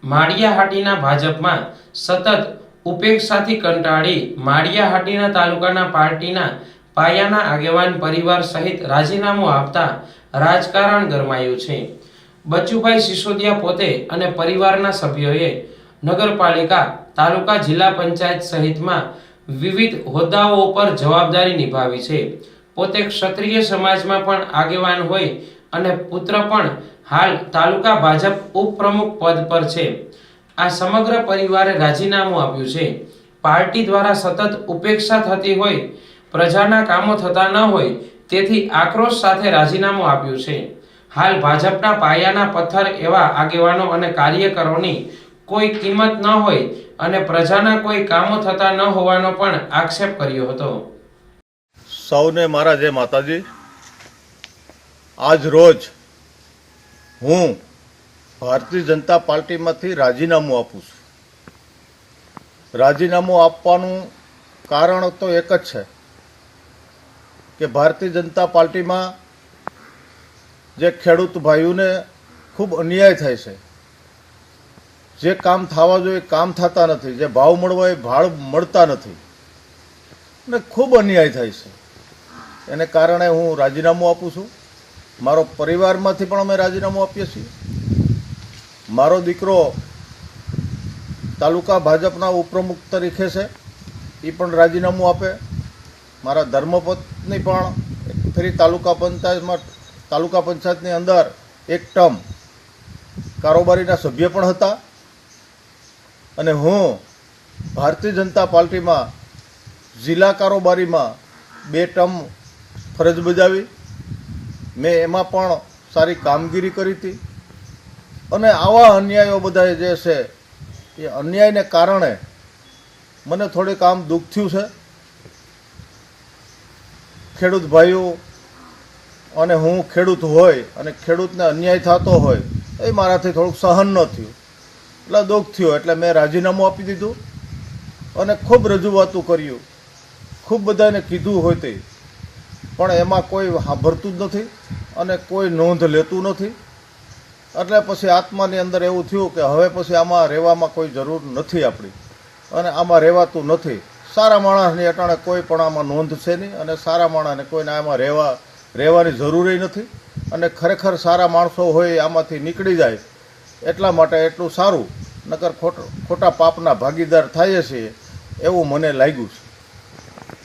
માળિયાહાટીના ભાજપમાં સતત ઉપેક્ષાથી કંટાળી માળિયાહાટીના તાલુકાના પાર્ટીના પાયાના આગેવાન પરિવાર સહિત રાજીનામું આપતા રાજકારણ ગરમાયું છે. બચુભાઈ સિસોદિયા પોતે અને પરિવારના સભ્યોએ નગરપાલિકા, તાલુકા, જિલ્લા પંચાયત સહિતમાં વિવિધ હોદ્દાઓ પર જવાબદારી નિભાવી છે. પોતે ક્ષત્રિય સમાજમાં પણ આગેવાન હોય અને પુત્ર પણ હાલ તાલુકા ભાજપ ઉપપ્રમુખ પદ પર છે. આ સમગ્ર પરિવારે રાજીનામું આપ્યું છે. પાર્ટી દ્વારા સતત ઉપેક્ષા થતી હોય, પ્રજાના કામો થતા ન હોય, તેથી આક્રોશ સાથે રાજીનામું આપ્યું છે. હાલ ભાજપના પાયાના પથ્થર એવા આગેવાનો અને કાર્યકરોની કોઈ કિંમત ન હોય અને પ્રજાના કોઈ કામો થતા ન હોવાનો પણ આક્ષેપ કર્યો હતો. સૌને મારા જય માતાજી. આજ રોજ હું ભારતીય જનતા પાર્ટીમાંથી રાજીનામું આપું છું. રાજીનામું આપવાનું કારણ તો એક જ છે કે ભારતીય જનતા પાર્ટીમાં જે ખેડૂત ભાઈઓને ખૂબ અન્યાય થાય છે, જે કામ થવા જોઈએ કામ થતા નથી, જે ભાવ મળવા એ ભાવ મળતા નથી અને ખૂબ અન્યાય થાય છે. એને કારણે હું રાજીનામું આપું છું. મારો પરિવારમાંથી પણ અમે રાજીનામું આપીએ છીએ. મારો દીકરો તાલુકા ભાજપના ઉપપ્રમુખ તરીકે છે, એ પણ રાજીનામું આપે. મારા ધર્મપત્ની પણ ફરી તાલુકા પંચાયતની અંદર એક ટર્મ કારોબારીના સભ્ય પણ હતા અને હું ભારતીય જનતા પાર્ટીમાં જિલ્લા કારોબારીમાં 2 ટર્મ ફરજ બજાવી. મેં એમાં પણ સારી કામગીરી કરી હતી અને આવા અન્યાયો બધા જે છે એ અન્યાયને કારણે મને થોડીક આમ દુઃખ થયું છે. ખેડૂત ભાઈઓ અને હું ખેડૂત હોય અને ખેડૂતને અન્યાય થતો હોય એ મારાથી થોડુંક સહન ન થયું એટલે દુઃખ થયું. એટલે મેં રાજીનામું આપી દીધું અને ખૂબ રજૂઆતો કર્યું, ખૂબ બધાને કીધું હોય તે, પણ એમાં કોઈ સાંભળતું જ નથી અને કોઈ નોંધ લેતું નથી. એટલે પછી આત્માની અંદર એવું થયું કે હવે પછી આમાં રહેવામાં કોઈ જરૂર નથી આપણી અને આમાં રહેવાતું નથી. સારા માણસની અટાણે કોઈ પણ આમાં નોંધ છે નહીં અને સારા માણસને કોઈને આમાં રહેવાની જરૂરી નથી અને ખરેખર સારા માણસો હોય આમાંથી નીકળી જાય એટલા માટે એટલું સારું, નકર ખોટા પાપના ભાગીદાર થાય છે એવું મને લાગ્યું છે.